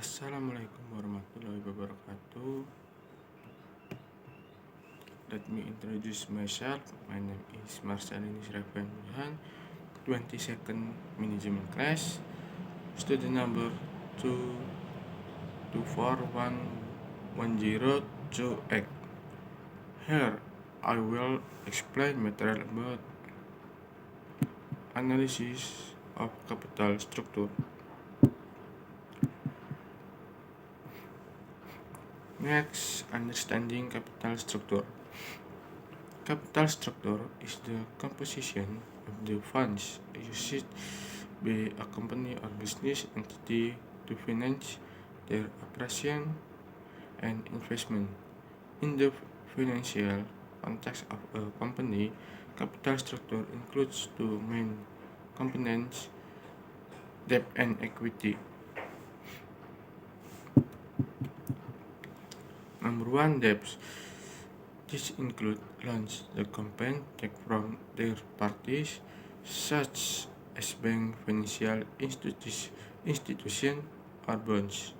Assalamualaikum warahmatullahi wabarakatuh. Let me introduce myself. My name is Marcelinus Revan Wilhan, 22nd Management Class, student number 2241102X. Here, I will explain material about analysis of capital structure. Next, understanding capital structure. Capital structure is the composition of the funds used by a company or business entity to finance their operation and investment. In the financial context of a company, capital structure includes two main components: debt and equity. Number one, debts. This include loans the company take from their parties, such as bank, financial institution, or bonds.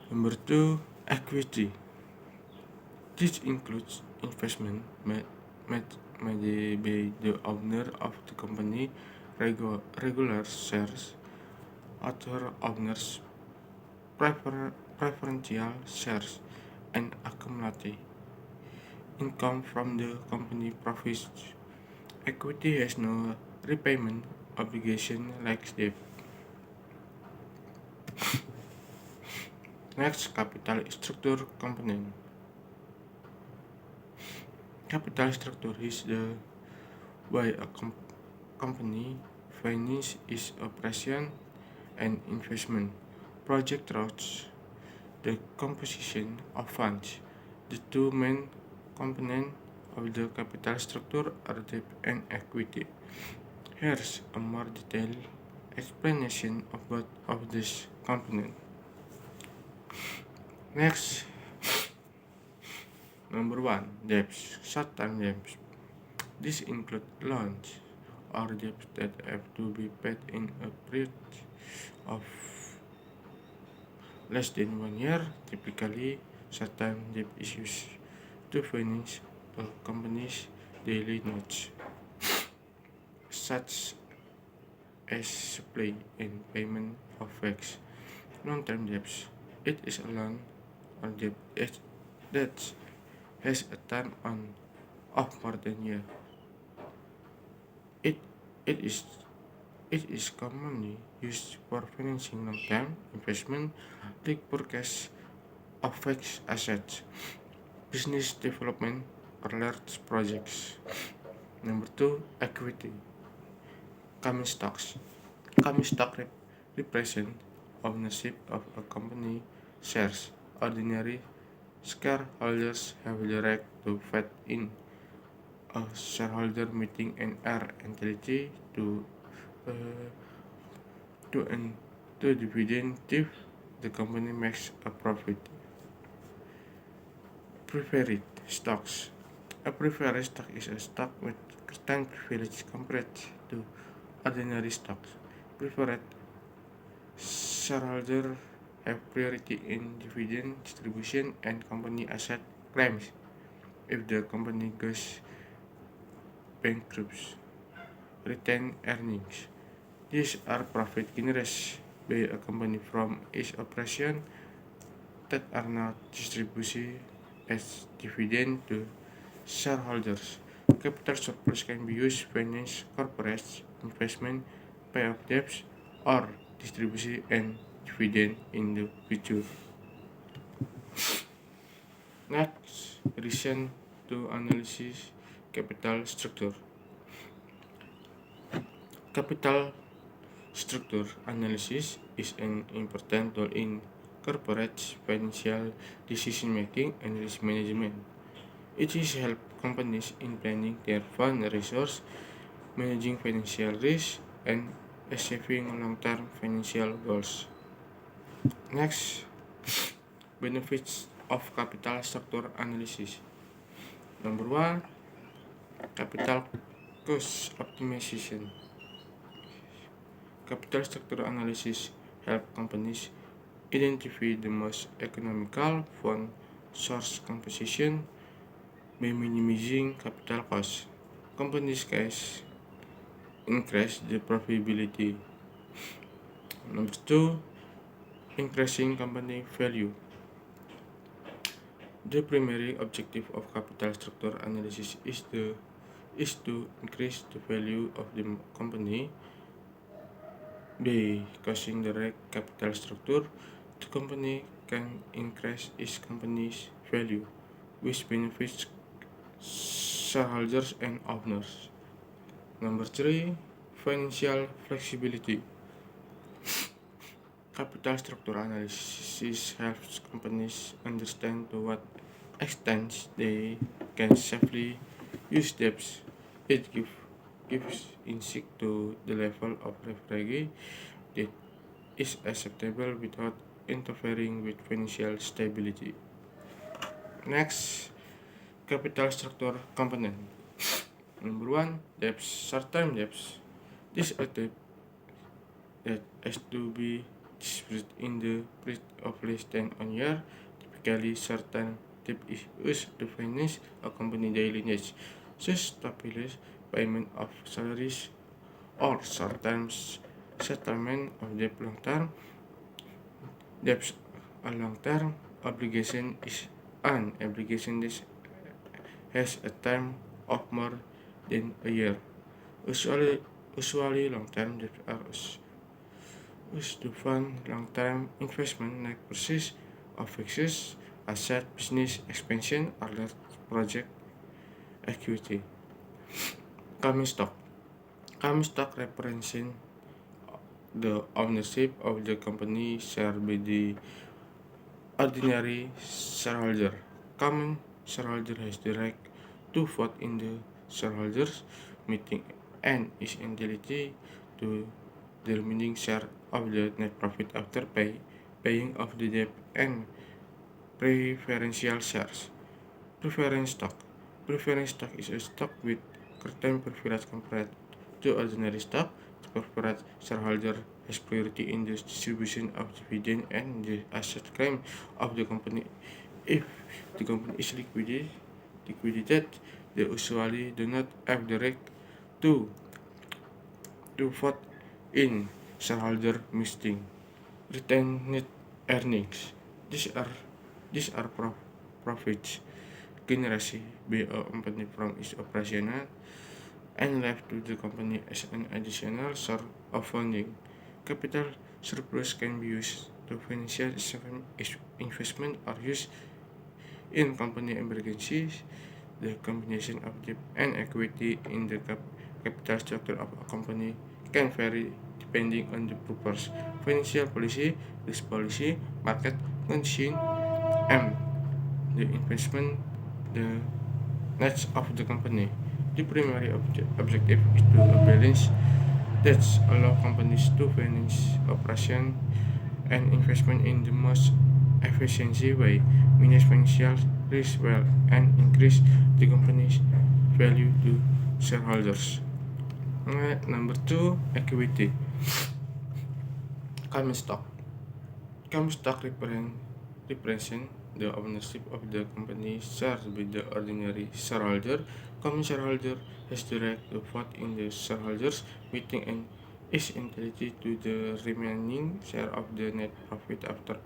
Number two, equity. This includes investment made by the owner of the company, regular shares, other owners, preferential shares, and accumulative income from the company profits. Equity has no repayment obligation like debt. Next, capital structure component. Capital structure is the way a company finances its operation and investment project through the composition of funds. The two main components of the capital structure are debt and equity. Here's a more detailed explanation of both of these components. Next, number one, debts, short-term debts. This include loans or debts that have to be paid in a period of less than 1 year. Typically, short-term debt is used to finance a company's daily needs, such as supply and payment of tax. Long-term debts. It is a loan or debt that has a term of more than a year. It, it is It is commonly used for financing long-term investment like purchase of fixed assets, business development, or large projects. Number two, equity. Common stocks. Common stock represent ownership of a company shares. Ordinary shareholders have the right to vote in a shareholder meeting and are entitled uh, to an to dividend if the company makes a profit. Preferred stocks. A preferred stock is a stock with certain privilege compared to ordinary stocks. Preferred shareholders have priority in dividend distribution and company asset claims if the company goes bankrupt. Retained earnings. These are profit generated by a company from its operation that are not distributed as dividend to shareholders. Capital surplus can be used to finance corporate investment, pay off debts, or distribution and dividend in the future. Next, reason to analysis capital structure. Capital structure analysis is an important tool in corporate financial decision making and risk management. It is help companies in planning their fund resource, managing financial risk, and achieving long-term financial goals. Next, benefits of capital structure analysis. Number one, capital cost optimization. Capital structure analysis help companies identify the most economical fund source composition by minimizing capital costs. Companies cash increase the profitability. Number two, increasing company value. The primary objective of capital structure analysis is to increase the value of the company by causing the right capital structure. The company can increase its company's value, which benefits shareholders and owners. Number three, financial flexibility. Capital structure analysis helps companies understand to what extent they can safely use debts. It gives insight to the level of leverage that is acceptable without interfering with financial stability. Next, capital structure component. Number one, debts, short-term debts. This are debt that has to be distributed in the period of less than 1 year. Typically, short-term debt is used to finance a company daily needs, such as payment of salaries or short-term settlement of debt. Long-term debts, a long-term obligation is an obligation that has a term of more than a year. Usually long-term debts are used to fund long-term investment like purchase of fixed asset, business expansion, or large project equity. Common stock. Common stock represents the ownership of the company shared by the ordinary shareholder. Common shareholder has the right to vote in the shareholders meeting and is entitled to the remaining share of the net profit after paying off the debt and preferential shares. Preference stock. Preference stock is a stock with certain privilege compared to ordinary stock. The preferred shareholder has priority in the distribution of dividend and the asset claim of the company. If the company is liquidated, they usually do not have the right to vote in shareholder meeting. Retained net earnings. These are profits generated by a company from its operational and left to the company as an additional source of funding. Capital surplus can be used to finance investment or used in company emergencies. The combination of debt and equity in the capital structure of a company can vary depending on the purpose, financial policy, risk policy, market condition, and the investment the needs of the company. The primary objective is to balance that allow companies to finance operation and investment in the most efficient way, manage financial risk well, and increase the company's value to shareholders. Number two, equity. Common stock. Common stock represent the ownership of the company shares by the ordinary shareholder. Common shareholder has the right to vote in the shareholders meeting and is entitled to the remaining share of the net profit after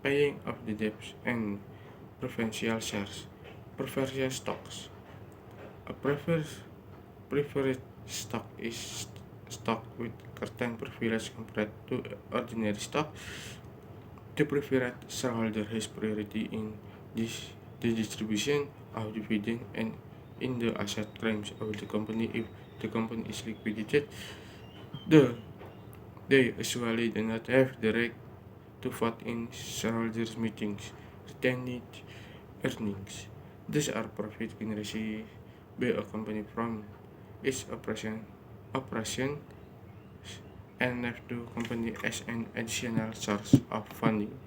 paying off the debts and preferential shares. Preferential stocks. A preferred stock is stock with certain privilege compared to ordinary stock. The preferred shareholder has priority in the distribution of dividend and in the asset claims of the company. If the company is liquidated, they usually do not have the right to vote in shareholders meetings. Retained earnings. These are profit generated by a company from its operation and left to company as an additional source of funding.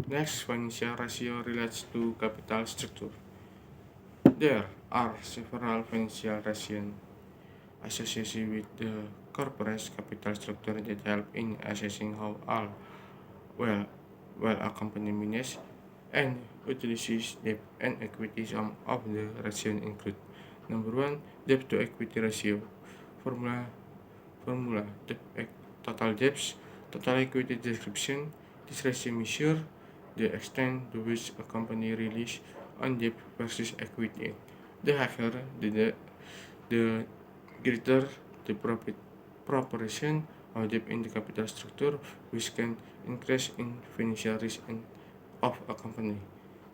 Next, financial ratio relates to capital structure. There are several financial ratios associated with the corporate capital structure that help in assessing how well well a company manages and utilizes debt and equity. Some of the ratios include: number one, debt to equity ratio. Formula formula total debts, total equity description. This ratio measures the extent to which a company relies on debt versus equity. The higher the greater the proportion of debt in the capital structure, which can increase in financial risk of a company.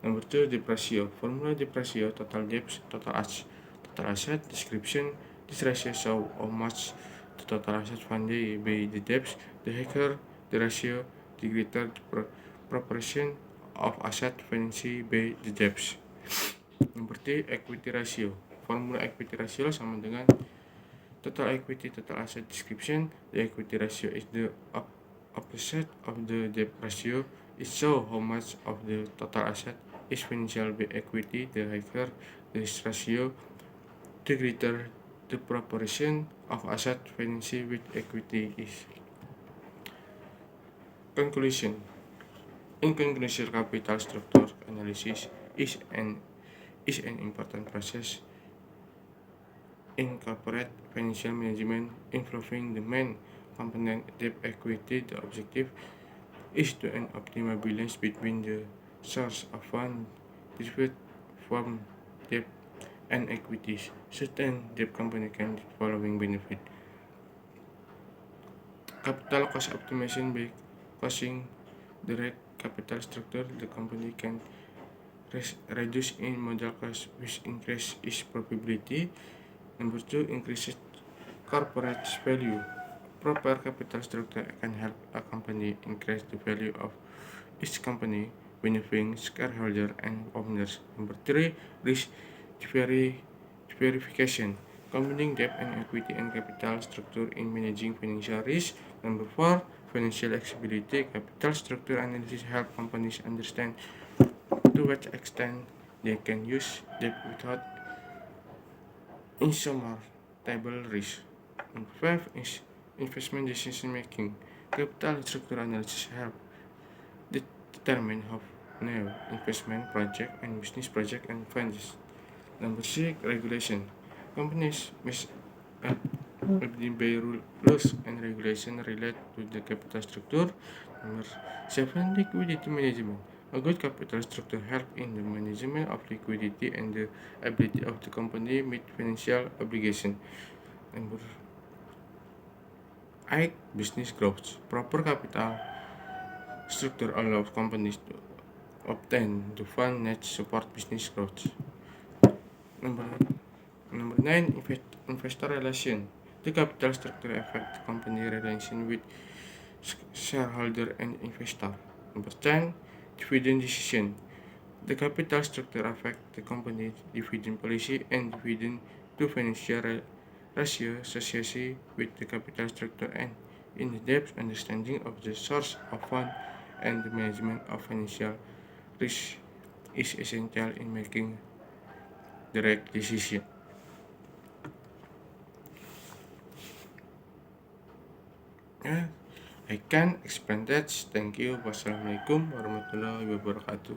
Number two, debt ratio. Formula debt ratio: total debts, total asset description. This ratio shows how much the total asset funded by the debts. The higher the ratio, the greater the proportion of asset financed by the debts. Number three, equity ratio. Formula equity ratio sama dengan total equity, total asset description. The equity ratio is the opposite of the debt ratio. It shows how much of the total asset is financial by equity. The higher this ratio, the greater the proportion of asset financed with equity is. Conclusion. In conclusion, capital structure analysis is an important process in corporate financial management involving the main component debt equity. The objective is to an optimal balance between the source of fund derived from debt and equities. Certain debt company can get following benefit: capital cost optimization. By costing direct capital structure, the company can reduce in modal cost, which increase its profitability. Number two, increases corporate value. Proper capital structure can help a company increase the value of its company, benefiting shareholders and owners. Number three, risk verification. Combining debt and equity and capital structure in managing financial risk. Number four, financial flexibility. Capital structure analysis help companies understand to what extent they can use debt without insurmountable risk. And five is investment decision making. Capital structure analysis help determine how new investment project and business project and funds. Number six, regulation. Companies must abide by rules and regulation related to the capital structure. Number seven, liquidity management. A good capital structure helps in the management of liquidity and the ability of the company meet financial obligations. Number eight, business growth. Proper capital structure allows companies to obtain the fund needs to support business growth. Number Number nine, investor relation. The capital structure affects the company relation with shareholder and investor. Number 10, dividend decision. The capital structure affects the company's dividend policy and dividend to financial ratio associated with the capital structure and in-depth understanding of the source of fund and the management of financial risk is essential in making the right decision. Yeah, I can explain that. Thank you. Wassalamualaikum warahmatullahi wabarakatuh.